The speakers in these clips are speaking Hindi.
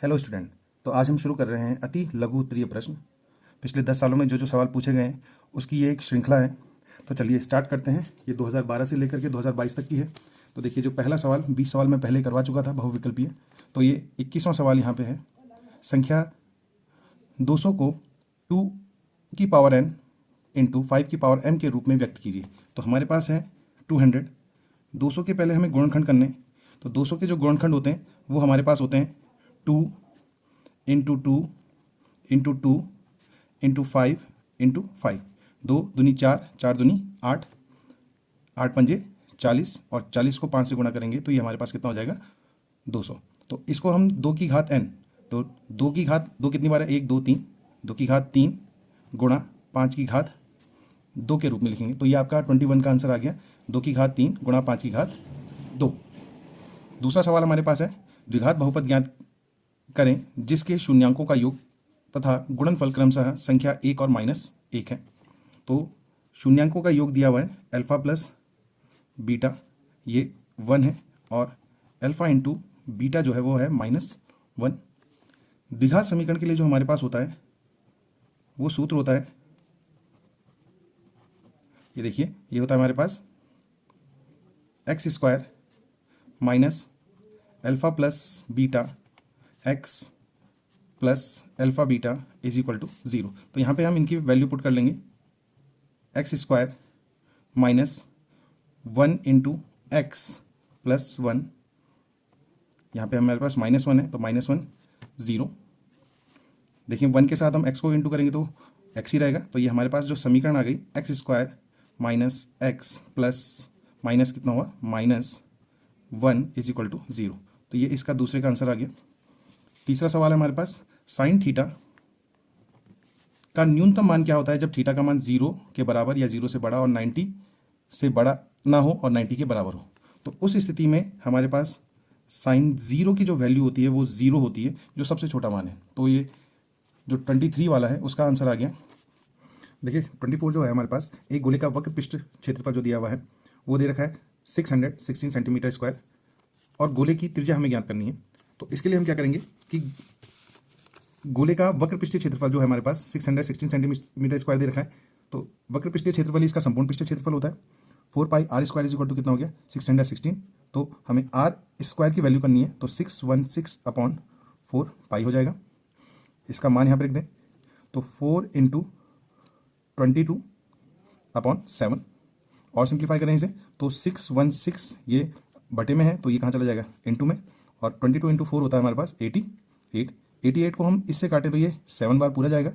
Hello student. तो आज हम शुरू कर रहे हैं अति लघु उत्तरीय प्रश्न। पिछले 10 सालों में जो जो सवाल पूछे गए हैं उसकी ये एक श्रृंखला है। तो चलिए स्टार्ट करते हैं। ये 2012 से लेकर के 2022 तक की है। तो देखिए, जो पहला सवाल 20 सवाल में पहले करवा चुका था बहुविकल्पीय, तो ये 21वां सवाल यहाँ पे है। संख्या 200 को 2 की पावर n इंटू 5 की पावर m के रूप में व्यक्त कीजिए। तो हमारे पास है 200। 200 के पहले हमें गुणनखंड करने, तो 200 के जो गुणनखंड होते हैं वो हमारे पास होते हैं 2 इंटू 2 इंटू 2 इंटू 5 इंटू 5। 2 दूनी 4, 4 दूनी 8, 8 पंजे 40 और 40 को 5 से गुणा करेंगे तो ये हमारे पास कितना हो जाएगा 200। तो इसको हम 2 की घात n, तो 2 की घात 2 कितनी बार है 1 2 3, 2 की घात 3 गुणा 5 की घात 2 के रूप में लिखेंगे। तो ये आपका 21 का आंसर आ गया। 2 की घात 3 गुणा 5 की घात 2। दूसरा सवाल हमारे पास है द्विघात बहुपद ज्ञात करें जिसके शून्यांकों का योग तथा गुणनफल क्रमशः संख्या 1 और -1 है। तो शून्यांकों का योग दिया हुआ है अल्फा प्लस बीटा, ये 1 है, और अल्फा इंटू बीटा जो है वो है -1। द्विघात समीकरण के लिए जो हमारे पास होता है वो सूत्र होता है, ये देखिए, ये होता है हमारे पास x² minus alpha plus beta x plus alpha beta is equal to 0। तो यहाँ पे हम इनकी वैल्यू पुट कर लेंगे, x² minus 1 into x plus 1, यहाँ पे हमारे पास -1 है तो -1 0। देखिए 1 के साथ हम x को इंटू करेंगे तो x ही रहेगा। तो ये हमारे पास जो समीकरण आ गई x² minus x plus minus कितना हुआ -1 इज इक्वल टू 0। तो ये इसका दूसरे का आंसर आ गया। तीसरा सवाल है हमारे पास साइन थीटा का न्यूनतम मान क्या होता है जब थीटा का मान 0 के बराबर या 0 से बड़ा और 90 से बड़ा ना हो और 90 के बराबर हो। तो उस स्थिति में हमारे पास साइन 0 की जो वैल्यू होती है वो 0 होती है, जो सबसे छोटा मान है। तो ये जो 23 वाला है उसका आंसर आ गया। देखिए 24 जो है हमारे पास एक गोले का वक्र पृष्ठ क्षेत्रफल जो दिया हुआ है वो दे रखा है 616 सेंटीमीटर स्क्वायर, और गोले की त्रिज्या हमें ज्ञात करनी है। तो इसके लिए हम क्या करेंगे कि गोले का वक्र पृष्ठीय क्षेत्रफल जो है हमारे पास 616 सेंटीमीटर स्क्वायर दे रखा है। तो वक्र पृष्ठीय क्षेत्रफल ही इसका संपूर्ण पृष्ठीय क्षेत्रफल होता है। 4πr² इज इक्वल टू कितना हो गया 616। तो हमें r² की वैल्यू करनी है, तो 616/4 हो जाएगा। इसका मान यहाँ पर रख दें, तो 4 इंटू 22/7, और सिंप्लीफाई करें इसे तो 616, ये बटे में है तो ये कहाँ चला जाएगा इनटू में, और 22 इंटू 4 होता है हमारे पास 88। 88 को हम इससे काटें तो ये 7 बार पूरा जाएगा,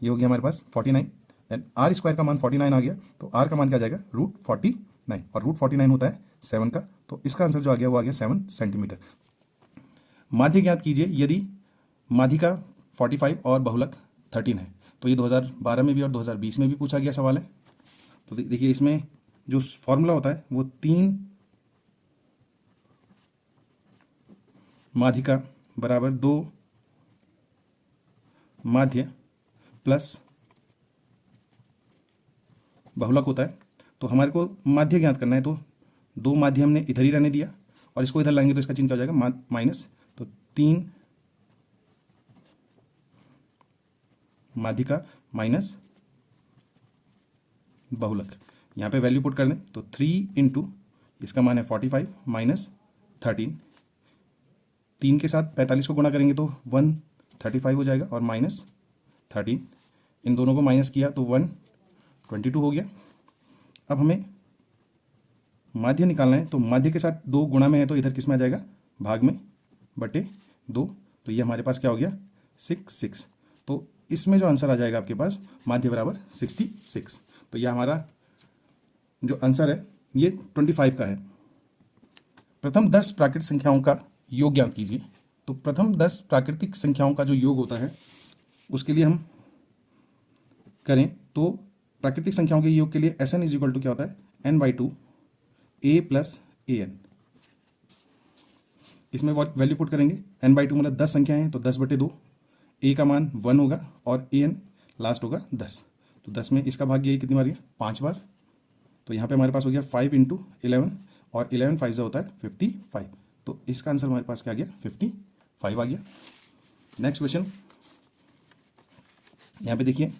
ये हो गया हमारे पास 49। एंड r² का मान 49 आ गया, तो r का मान क्या जाएगा √49, और √49 होता है 7 का। तो इसका आंसर जो आ गया वो आ गया 7 सेंटीमीटर। माध्य ज्ञात कीजिए यदि माध्यिका 45 और बहुलक 13 है। तो ये 2012 में भी और 2020 में भी पूछा गया सवाल है। तो देखिए इसमें जो फॉर्मूला होता है वो 3 माध्यिका बराबर 2 माध्य प्लस बहुलक होता है। तो हमारे को माध्य ज्ञात करना है, तो 2 माध्य हमने इधर ही रहने दिया और इसको इधर लाएंगे तो इसका चिन्ह क्या हो जाएगा माइनस। तो 3 माध्यिका माइनस बहुलक, यहाँ पे वैल्यू पुट कर दें तो 3 इंटू इसका मान है 45 माइनस 13, 3 के साथ 45 को गुणा करेंगे तो 135 हो जाएगा, और -13, इन दोनों को माइनस किया तो 122 हो गया। अब हमें माध्य निकालना है, तो माध्य के साथ 2 गुणा में है तो इधर किस में आ जाएगा भाग में बटे 2। तो ये हमारे पास क्या हो गया 66। तो इसमें जो आंसर आ जाएगा आपके पास माध्य बराबर 66। तो यह हमारा जो आंसर है ये 25 का है। प्रथम 10 प्राकृतिक संख्याओं का योग ज्ञात कीजिए। तो प्रथम 10 प्राकृतिक संख्याओं का जो योग होता है उसके लिए हम करें तो प्राकृतिक संख्याओं के योग के लिए SN इज इक्वल टू क्या होता है n/2 a प्लस an। इसमें वैल्यू पुट करेंगे, n/2 मतलब 10 संख्याएं हैं तो 10/2, a का मान 1 होगा और an लास्ट होगा 10। तो 10 में इसका भाग्य ये कितनी बार गया 5 बार। तो यहाँ पे हमारे पास हो गया 5 इंटू 11, और 11 5 होता है 55। तो इसका आंसर हमारे पास क्या आ गया 55 आ गया। नेक्स्ट क्वेश्चन यहाँ पे देखिए,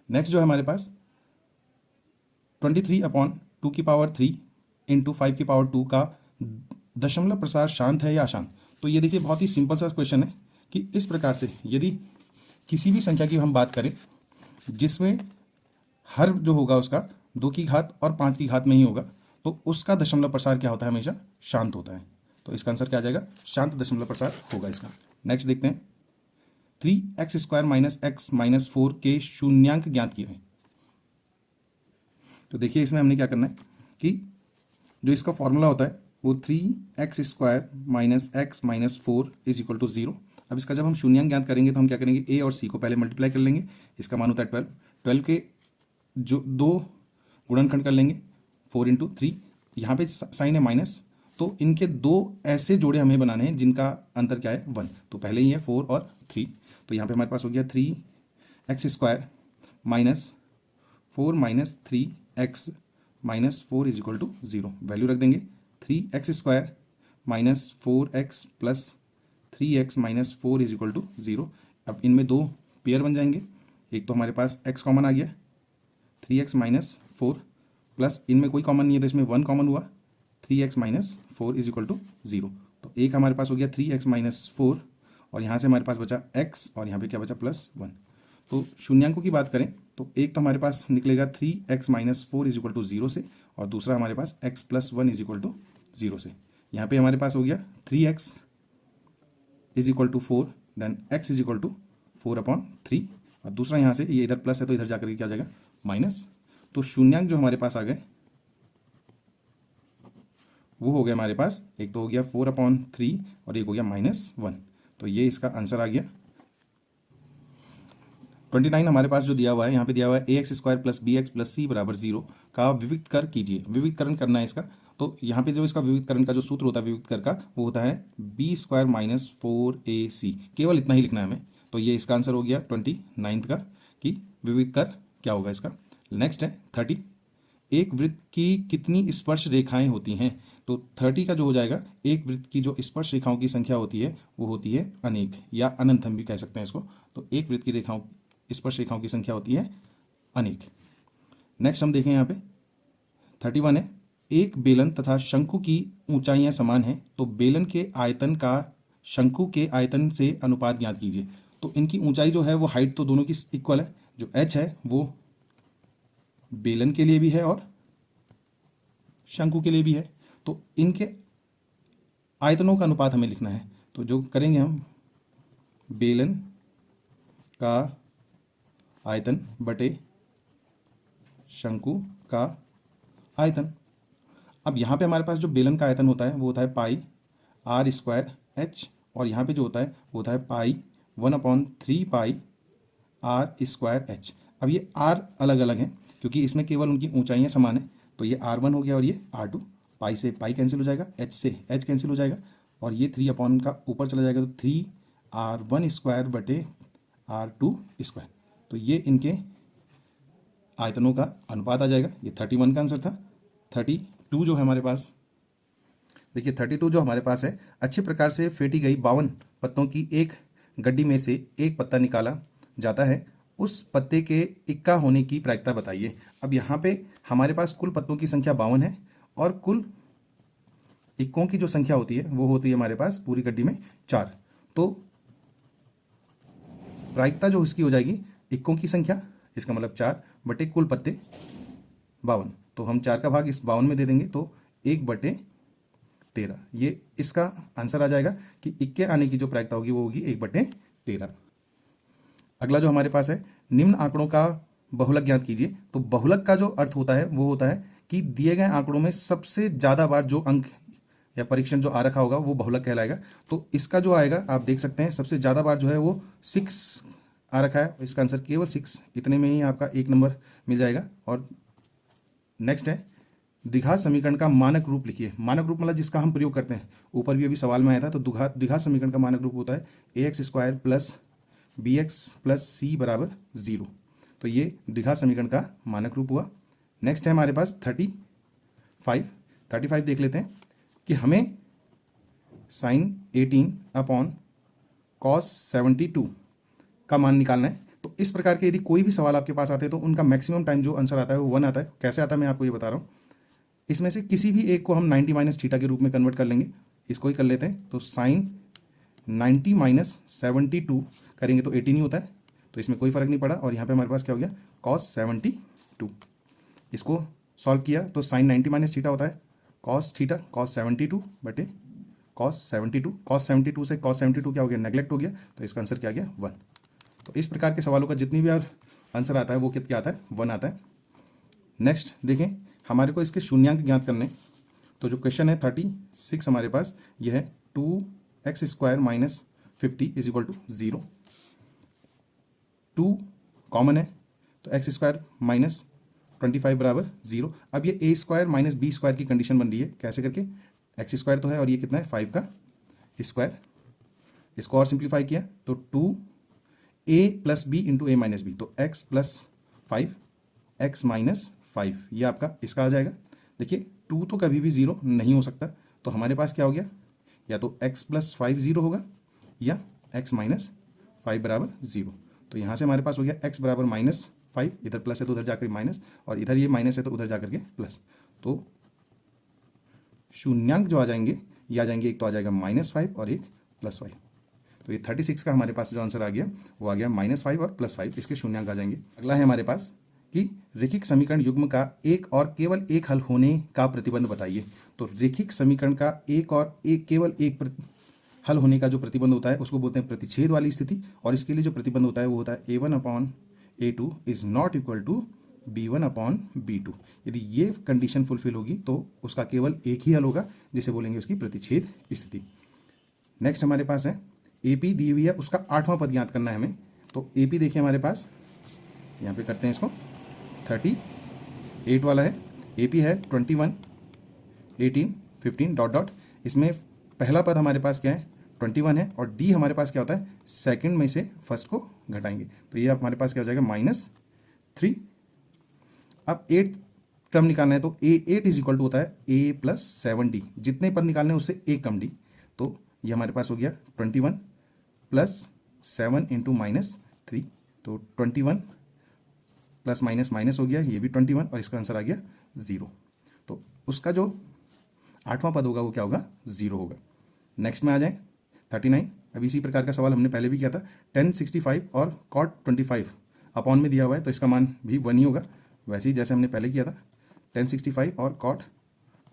नेक्स्ट जो है हमारे पास 23/2 इंटू 5 का दशमलव प्रसार शांत है या अशांत। तो ये देखिए बहुत ही सिंपल सा क्वेश्चन है कि इस प्रकार से यदि किसी भी संख्या की हम बात करें जिसमें हर जो होगा उसका 2 की घात और 5 की घात में ही होगा, तो उसका दशमलव प्रसार क्या होता है, हमेशा शांत होता है। तो इसका आंसर क्या आ जाएगा, शांत दशमलव प्रसार होगा इसका। नेक्स्ट देखते हैं, 3x² - x - 4 के शून्यांक ज्ञात किए हैं। तो देखिए इसमें हमने क्या करना है कि जो इसका फॉर्मूला होता है वो 3x² - x - 4 = 0। अब इसका जब हम शून्यांक ज्ञात करेंगे तो हम क्या करेंगे, a और c को पहले मल्टीप्लाई कर लेंगे, इसका मान होता है 12। 12 के जो 2 गुणनखंड कर लेंगे, 4 × 3, यहाँ पे साइन है माइनस, तो इनके 2 ऐसे जोड़े हमें बनाने हैं जिनका अंतर क्या है, 1। तो पहले ही है 4 और 3, तो यहाँ पे हमारे पास हो गया 3x² - 4 - 3x - 4 = 0। वैल्यू रख देंगे, 3x² - 4x + 3x - 4 = 0। अब इनमें 2 पेयर बन जाएंगे, एक तो हमारे पास x कॉमन आ गया, 3x - 4 प्लस इनमें कोई कॉमन नहीं है तो इसमें 1 कॉमन हुआ, 3x - 4 = 0। तो एक हमारे पास हो गया 3x - 4 और यहाँ से हमारे पास बचा x और यहाँ पे क्या बचा +1। तो शून्यांकों की बात करें तो एक तो हमारे पास निकलेगा 3x - 4 = 0 से, और दूसरा हमारे पास x + 1 = 0 से। यहाँ पे हमारे पास हो गया 3x = 4, देन x = 4/3, और दूसरा यहाँ से ये इधर प्लस है तो इधर जाकर क्या आ जाएगा, माइनस। तो शून्यांक जो हमारे पास आ गए वो हो गया हमारे पास, एक तो हो गया 4/3 और एक हो गया -1। तो ये इसका आंसर आ गया। 29 हमारे पास जो दिया हुआ है, यहाँ पे दिया हुआ है ax² + bx + c = 0 का विविक्तकर कीजिए। विविक्तकरण करना है इसका, तो यहाँ पे जो इसका विविक्तकरण का जो सूत्र होता है विविक्तकर का, वो होता है b² - 4ac। केवल इतना ही लिखना है हमें। तो ये इसका आंसर हो गया 29 का कि विविक्तकर क्या होगा इसका। नेक्स्ट है 30, एक वृत्त की कितनी स्पर्श रेखाएं होती हैं। तो 30 का जो हो जाएगा, एक वृत्त की जो स्पर्श रेखाओं की संख्या होती है वो होती है अनेक या अनंत, हम भी कह सकते हैं इसको। तो एक वृत्त की रेखाओं स्पर्श रेखाओं की संख्या होती है अनेक। नेक्स्ट हम देखें यहाँ पे 31 है, एक बेलन तथा शंकु की ऊंचाइयां समान हैं, तो बेलन के आयतन का शंकु के आयतन से अनुपात ज्ञात कीजिए। तो इनकी ऊंचाई जो है वो हाइट तो दोनों की इक्वल है, जो h है वो बेलन के लिए भी है और शंकु के लिए भी है, तो इनके आयतनों का अनुपात हमें लिखना है। तो जो करेंगे हम, बेलन का आयतन बटे शंकु का आयतन। अब यहाँ पे हमारे पास जो बेलन का आयतन होता है वो होता है πr² और यहाँ पे जो होता है वो होता है π1/3πr²h। अब ये r अलग अलग हैं क्योंकि इसमें केवल उनकी ऊंचाइयाँ समान है, तो ये r1 हो गया और ये r2। पाई से पाई कैंसिल हो जाएगा, h से h कैंसिल हो जाएगा, और ये 3 का ऊपर चला जाएगा, तो 3r1² बटे r2²। तो ये इनके आयतनों का अनुपात आ जाएगा। ये 31 का आंसर था। 32 जो है हमारे पास, देखिए 32 जो हमारे पास है, अच्छे प्रकार से फेंटी गई 52 पत्तों की एक गड्डी में से एक पत्ता निकाला जाता है, उस पत्ते के इक्का होने की प्रायिकता बताइए। अब यहाँ पे हमारे पास कुल पत्तों की संख्या 52 है और कुल इक्कों की जो संख्या होती है वो होती है हमारे पास पूरी गड्डी में 4। तो प्रायिकता जो इसकी हो जाएगी इक्कों की संख्या, इसका मतलब 4 बटे कुल पत्ते 52। तो हम 4 का भाग इस 52 में दे देंगे, तो 1/13। ये इसका आंसर आ जाएगा कि इक्के आने की जो प्रायिकता होगी वो होगी 1/13। अगला जो हमारे पास है, निम्न आंकड़ों का बहुलक ज्ञात कीजिए। तो बहुलक का जो अर्थ होता है वो होता है कि दिए गए आंकड़ों में सबसे ज़्यादा बार जो अंक या परीक्षण जो आ रखा होगा वो बहुलक कहलाएगा। तो इसका जो आएगा आप देख सकते हैं, सबसे ज़्यादा बार जो है वो 6 आ रखा है, इसका आंसर केवल 6, इतने में ही आपका 1 नंबर मिल जाएगा। और नेक्स्ट है, द्विघात समीकरण का मानक रूप लिखिए। मानक रूप मतलब जिसका हम प्रयोग करते हैं, ऊपर भी अभी सवाल में आया था। तो द्विघात समीकरण का मानक रूप होता है ax² + bx + c = 0। तो ये द्विघात समीकरण का मानक रूप हुआ। नेक्स्ट है हमारे पास 35 देख लेते हैं कि हमें sin 18/√3 cos 72 का मान निकालना है। तो इस प्रकार के यदि कोई भी सवाल आपके पास आते हैं तो उनका मैक्सिमम टाइम जो आंसर आता है वो 1 आता है। कैसे आता है मैं आपको ये बता रहा हूँ। इसमें से किसी भी एक को हम 90 माइनस थीटा के रूप में कन्वर्ट कर लेंगे। इसको ही कर लेते हैं। तो साइन 90 माइनस 72 करेंगे तो 18 ही होता है, तो इसमें कोई फ़र्क नहीं पड़ा। और यहाँ पे हमारे पास क्या हो गया, cos 72। इसको सॉल्व किया तो साइन 90 माइनस थीटा होता है cos थीटा, cos 72 बटे cos 72। cos 72 से cos 72 क्या हो गया, नेगलेक्ट हो गया, तो इसका आंसर क्या आ गया, 1। तो इस प्रकार के सवालों का जितनी भी आंसर आता है वो क्या आता है, 1 आता है। नेक्स्ट देखें, हमारे को इसके शून्यांक ज्ञात करने। तो जो क्वेश्चन है 36 हमारे पास यह है 2x² minus 50 is equal to 0। 2 common है तो x² माइनस 25 बराबर 0। अब ये a² माइनस b² की कंडीशन बन रही है। कैसे करके, x² तो है और ये कितना है 5 का स्क्वायर। इसको और सिंप्लीफाई किया तो 2a plus b into a minus b, तो x प्लस 5 x माइनस 5 ये आपका इसका आ जाएगा। देखिए 2 तो कभी भी 0 नहीं हो सकता, तो हमारे पास क्या हो गया, या तो x प्लस 5 0 होगा या x माइनस 5 बराबर 0। तो यहाँ से हमारे पास हो गया x बराबर माइनस 5, इधर प्लस है तो उधर जाकर माइनस, और इधर ये माइनस है तो उधर जाकर के प्लस। तो शून्यांक जो आ जाएंगे ये आ जाएंगे, एक तो आ जाएगा -5 और एक +5। तो ये 36 का हमारे पास जो आंसर आ गया वो आ गया -5 और +5, इसके शून्यांक आ जाएंगे। अगला है हमारे पास कि रेखिक समीकरण युग्म का एक और केवल एक हल होने का प्रतिबंध बताइए। तो रेखिक समीकरण का केवल एक हल होने का जो प्रतिबंध होता है उसको बोलते हैं प्रतिच्छेद वाली स्थिति, और इसके लिए जो प्रतिबंध होता है वो होता है a1/a2 is not equal to b1/b2। यदि ये कंडीशन फुलफिल होगी तो उसका केवल एक ही हल होगा, जिसे बोलेंगे उसकी प्रतिच्छेद स्थिति। नेक्स्ट हमारे पास है AP दी हुई है, उसका 8वां पद ज्ञात करना है हमें। तो AP देखिए हमारे पास, यहाँ पे करते हैं इसको, 38 वाला है। AP है 21, 18, 15 डॉट डॉट। इसमें पहला पद हमारे पास क्या है, 21 है, और D हमारे पास क्या होता है, सेकंड में से फर्स्ट को घटाएंगे, तो ये हमारे पास क्या हो जाएगा -3। अब 8 टर्म निकालना है तो A8 इज इक्वल टू होता है A प्लस 7D। जितने पद निकालने हैं उससे एक कम D, तो ये हमारे पास हो गया 21 प्लस 7 इंटू -3, तो 21 प्लस माइनस माइनस हो गया, ये भी 21, और इसका आंसर आ गया 0। तो उसका जो 8वां पद होगा वो क्या होगा, 0 होगा। नेक्स्ट में आ जाए 39। अब इसी प्रकार का सवाल हमने पहले भी किया था। tan 65 और cot 25 अपॉन में दिया हुआ है, तो इसका मान भी 1 ही होगा, वैसे ही जैसे हमने पहले किया था। tan 65 और cot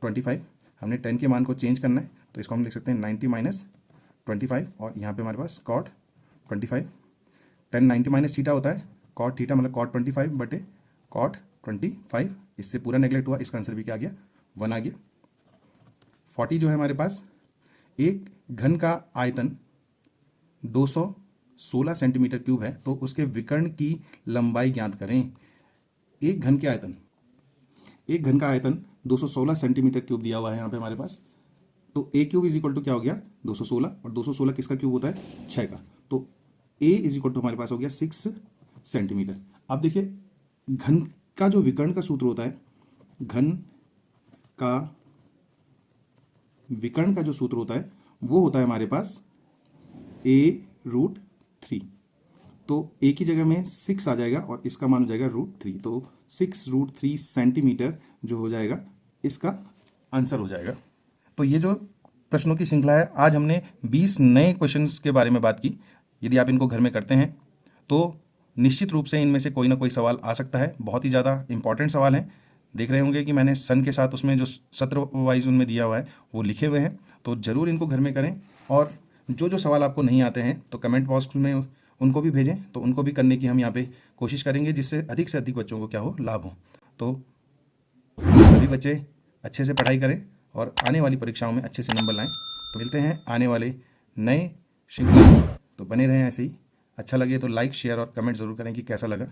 25, हमने 10 के मान को चेंज करना है, तो इसको हम लिख सकते हैं 90 माइनस 25, और यहाँ पे हमारे पास cot 25। tan 90 माइनस थीटा होता है cot थीटा, मतलब cot 25 बटे cot 25। इससे पूरा नेगलेक्ट हुआ, इसका आंसर भी क्या आ गया, 1 आ गया। 40 जो है हमारे पास, एक घन का आयतन 216 सेंटीमीटर क्यूब है, तो उसके विकर्ण की लंबाई ज्ञात करें। एक घन का आयतन 216 सेंटीमीटर क्यूब दिया हुआ है यहाँ पे हमारे पास। तो a cube is equal to क्या हो गया, 216, और 216 किसका क्यूब होता है, 6 का। तो a इज इक्वल टू हमारे पास हो गया 6 सेंटीमीटर। अब देखिए घन का जो विकर्ण का सूत्र होता है, घन का विकर्ण का जो सूत्र होता है वो होता है हमारे पास a√3। तो a की जगह में 6 आ जाएगा और इसका मान हो जाएगा √3, तो 6√3 सेंटीमीटर जो हो जाएगा इसका आंसर हो जाएगा। तो ये जो प्रश्नों की श्रृंखला है, आज हमने 20 नए क्वेश्चंस के बारे में बात की। यदि आप इनको घर में करते हैं तो निश्चित रूप से इनमें से कोई ना कोई सवाल आ सकता है। बहुत ही ज़्यादा इंपॉर्टेंट सवाल हैं। देख रहे होंगे कि मैंने सन के साथ उसमें जो सत्र वाइज उनमें दिया हुआ है वो लिखे हुए हैं, तो ज़रूर इनको घर में करें। और जो सवाल आपको नहीं आते हैं तो कमेंट बॉक्स में उनको भी भेजें, तो उनको भी करने की हम यहाँ पे कोशिश करेंगे, जिससे अधिक से अधिक बच्चों को क्या हो, लाभ हो। तो सभी बच्चे अच्छे से पढ़ाई करें और आने वाली परीक्षाओं में अच्छे से नंबर लाएं। तो मिलते हैं आने वाले नए श्रृंखला, तो बने रहें ऐसे ही। अच्छा लगे तो लाइक, शेयर और कमेंट ज़रूर करें कि कैसा लगा।